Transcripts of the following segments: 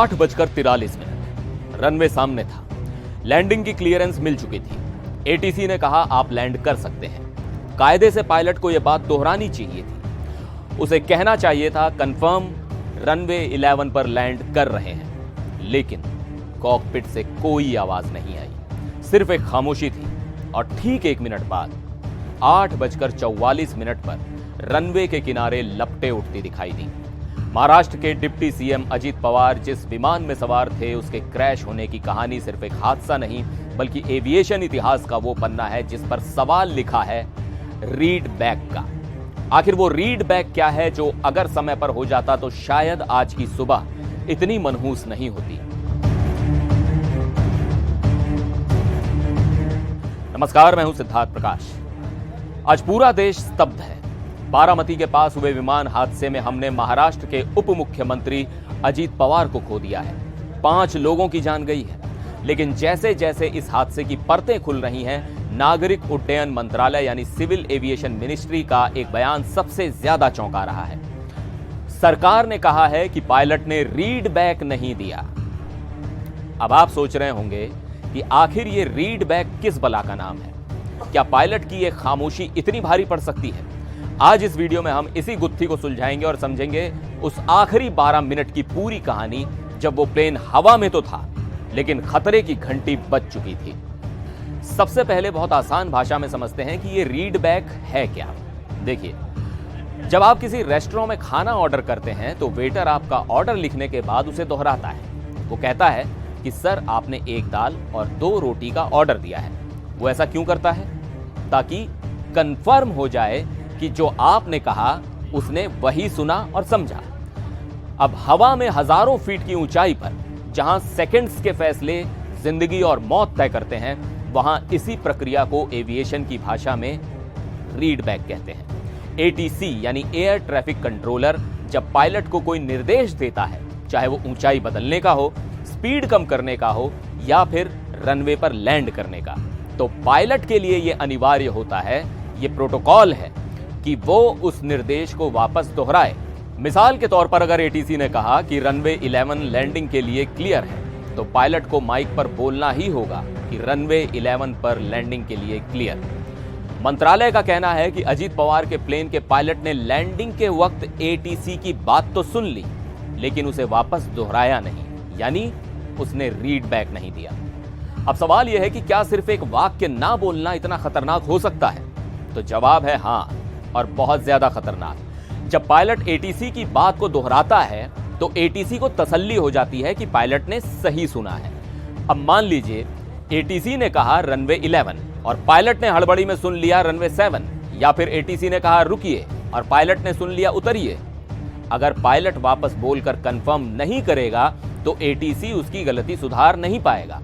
8:43 runway सामने था। Landing की क्लियरेंस मिल चुकी थी। एटीसी ने कहा आप लैंड कर सकते हैं। कायदे से पायलट को यह बात दोहरानी चाहिए थी। उसे कहना चाहिए था कंफर्म रनवे 11 पर लैंड कर रहे हैं। लेकिन कॉकपिट से कोई आवाज नहीं आई, सिर्फ एक खामोशी थी। और ठीक 1 मिनट बाद 8:44 पर रनवे के किनारे लपटें उठती दिखाई दी। महाराष्ट्र के डिप्टी सीएम अजीत पवार जिस विमान में सवार थे, उसके क्रैश होने की कहानी सिर्फ एक हादसा नहीं बल्कि एविएशन इतिहास का वो पन्ना है जिस पर सवाल लिखा है रीड बैक का। आखिर वो रीड बैक क्या है जो अगर समय पर हो जाता तो शायद आज की सुबह इतनी मनहूस नहीं होती। नमस्कार, मैं हूं सिद्धार्थ प्रकाश। आज पूरा देश स्तब्ध है। बारामती के पास हुए विमान हादसे में हमने महाराष्ट्र के उप मुख्यमंत्री अजीत पवार को खो दिया है। 5 लोगों की जान गई है। लेकिन जैसे जैसे इस हादसे की परतें खुल रही हैं, नागरिक उड्डयन मंत्रालय यानी सिविल एविएशन मिनिस्ट्री का एक बयान सबसे ज्यादा चौंका रहा है। सरकार ने कहा है कि पायलट ने रीड बैक नहीं दिया। अब आप सोच रहे होंगे कि आखिर ये रीड बैक किस बला का नाम है? क्या पायलट की ये खामोशी इतनी भारी पड़ सकती है? आज इस वीडियो में हम इसी गुत्थी को सुलझाएंगे और समझेंगे उस आखिरी 12 मिनट की पूरी कहानी जब वो प्लेन हवा में तो था लेकिन खतरे की घंटी बज चुकी थी। सबसे पहले बहुत आसान भाषा में समझते हैं कि ये रीड बैक है क्या। देखिए, जब आप किसी रेस्टोरेंट में खाना ऑर्डर करते हैं तो वेटर आपका ऑर्डर लिखने के बाद उसे दोहराता है। वो कहता है कि सर आपने 1 दाल और 2 रोटी का ऑर्डर दिया है। वो ऐसा क्यों करता है? ताकि कंफर्म हो जाए कि जो आपने कहा उसने वही सुना और समझा। अब हवा में हजारों फीट की ऊंचाई पर जहां सेकंड्स के फैसले जिंदगी और मौत तय करते हैं, वहां इसी प्रक्रिया को एविएशन की भाषा में रीड बैक कहते हैं। एटीसी यानी एयर ट्रैफिक कंट्रोलर जब पायलट को कोई निर्देश देता है, चाहे वो ऊंचाई बदलने का हो, स्पीड कम करने का हो या फिर रनवे पर लैंड करने का, तो पायलट के लिए यह अनिवार्य होता है, यह प्रोटोकॉल है कि वो उस निर्देश को वापस दोहराए। मिसाल के तौर पर अगर एटीसी ने कहा कि रनवे 11 लैंडिंग के लिए क्लियर है, तो पायलट को माइक पर बोलना ही होगा कि रनवे 11 पर लैंडिंग के लिए क्लियर। मंत्रालय का कहना है कि अजीत पवार के प्लेन के पायलट ने लैंडिंग के वक्त एटीसी की बात तो सुन ली लेकिन उसे वापस दोहराया नहीं, यानी उसने रीड बैक नहीं दिया। अब सवाल यह है कि क्या सिर्फ एक वाक्य ना बोलना इतना खतरनाक हो सकता है? तो जवाब है हां, और बहुत ज्यादा खतरनाक। जब पायलट एटीसी की बात को दोहराता है तो एटीसी को तसल्ली हो जाती है कि पायलट ने सही सुना है। अब मान लीजिए एटीसी ने कहा रनवे 11 और पायलट ने हड़बड़ी में सुन लिया रनवे 7, या फिर एटीसी ने कहा रुकिए और पायलट ने सुन लिया उतरिए। अगर पायलट वापस बोलकर कंफर्म नहीं करेगा तो एटीसी उसकी गलती सुधार नहीं पाएगा।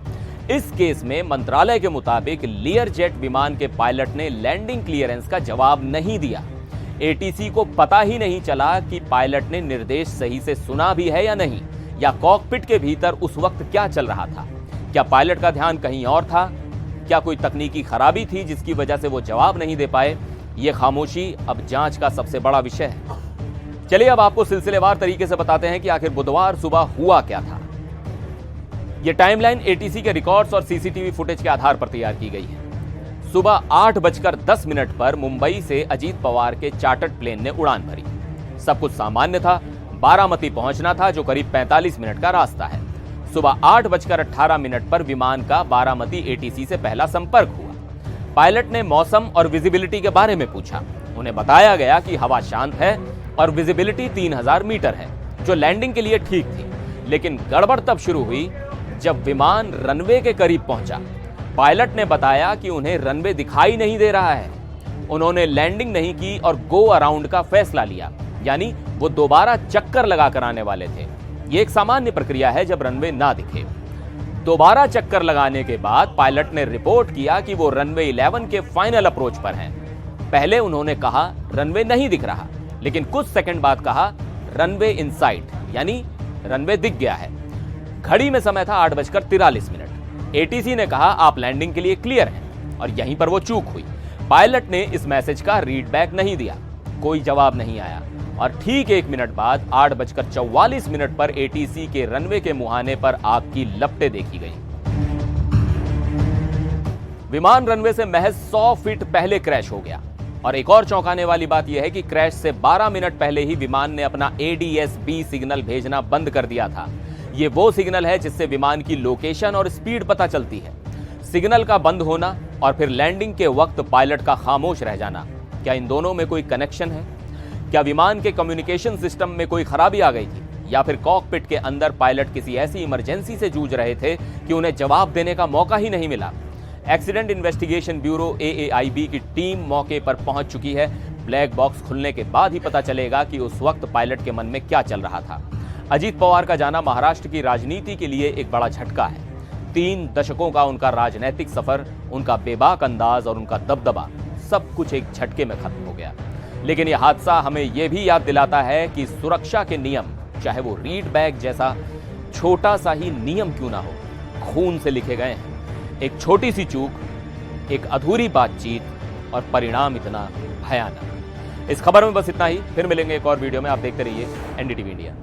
इस केस में मंत्रालय के मुताबिक लियर जेट विमान के पायलट ने लैंडिंग क्लियरेंस का जवाब नहीं दिया। एटीसी को पता ही नहीं चला कि पायलट ने निर्देश सही से सुना भी है या नहीं, या कॉकपिट के भीतर उस वक्त क्या चल रहा था। क्या पायलट का ध्यान कहीं और था? क्या कोई तकनीकी खराबी थी जिसकी वजह से वो जवाब नहीं दे पाए? ये खामोशी अब जांच का सबसे बड़ा विषय है। चलिए अब आपको सिलसिलेवार तरीके से बताते हैं कि आखिर बुधवार सुबह हुआ क्या था। यह टाइमलाइन एटीसी के रिकॉर्ड्स और सीसीटीवी फुटेज के आधार पर तैयार की गई है। सुबह 8:10 पर मुंबई से अजीत पवार के चार्टर्ड प्लेन ने उड़ान भरी। सब कुछ सामान्य था। बारामती पहुंचना था जो करीब 45 मिनट का रास्ता है। सुबह 8:18 पर विमान का बारामती एटीसी से पहला संपर्क हुआ। पायलट ने मौसम और विजिबिलिटी के बारे में पूछा। उन्हें बताया गया कि हवा शांत है और विजिबिलिटी 3000 मीटर है, जो लैंडिंग के लिए ठीक थी। लेकिन गड़बड़ तब शुरू हुई जब विमान रनवे के करीब पहुंचा। पायलट ने बताया कि उन्हें रनवे दिखाई नहीं दे रहा है। उन्होंने लैंडिंग नहीं की और गो अराउंड का फैसला लिया, यानी वो दोबारा चक्कर लगाकर आने वाले थे। ये एक सामान्य प्रक्रिया है जब रनवे ना दिखे। दोबारा चक्कर लगाने के बाद पायलट ने रिपोर्ट किया कि वो रनवे 11 के फाइनल अप्रोच पर हैं। पहले उन्होंने कहा रनवे नहीं दिख रहा, लेकिन कुछ सेकंड बाद कहा रनवे इन साइट, यानी रनवे दिख गया है। घड़ी में समय था 8:43। एटीसी ने कहा आप लैंडिंग के लिए क्लियर हैं, और यहीं पर वो चूक हुई। पायलट ने इस मैसेज का रीड बैक नहीं दिया। कोई जवाब नहीं आया और ठीक 1 मिनट बाद 8:44 पर एटीसी के रनवे के मुहाने पर आग की लपटें देखी गई। विमान रनवे से महज 100 फीट पहले क्रैश हो गया और एक और चौंकाने वाली बात यह है कि क्रैश से 12 मिनट पहले ही विमान ने अपना ADS-B सिग्नल भेजना बंद कर दिया था। यह वो सिग्नल है जिससे विमान की लोकेशन और स्पीड पता चलती है। सिग्नल का बंद होना और फिर लैंडिंग के वक्त पायलट का खामोश रह जाना, क्या इन दोनों में कोई कनेक्शन है? क्या विमान के कम्युनिकेशन सिस्टम में कोई खराबी आ गई थी या फिर कॉकपिट के अंदर पायलट किसी ऐसी इमरजेंसी से जूझ रहे थे कि उन्हें जवाब देने का मौका ही नहीं मिला? एक्सीडेंट इन्वेस्टिगेशन ब्यूरो AAIB की टीम मौके पर पहुंच चुकी है। ब्लैक बॉक्स खुलने के बाद ही पता चलेगा कि उस वक्त पायलट के मन में क्या चल रहा था। अजीत पवार का जाना महाराष्ट्र की राजनीति के लिए एक बड़ा झटका है। 3 दशकों का उनका राजनीतिक सफर, उनका बेबाक अंदाज और उनका दबदबा, सब कुछ एक झटके में खत्म हो गया। लेकिन यह हादसा हमें यह भी याद दिलाता है कि सुरक्षा के नियम, चाहे वो रीड बैग जैसा छोटा सा ही नियम क्यों ना हो, खून से लिखे गए हैं। एक छोटी सी चूक, एक अधूरी बातचीत और परिणाम इतना भयानक। इस खबर में बस इतना ही। फिर मिलेंगे एक और वीडियो में। आप देखते रहिए NDTV इंडिया।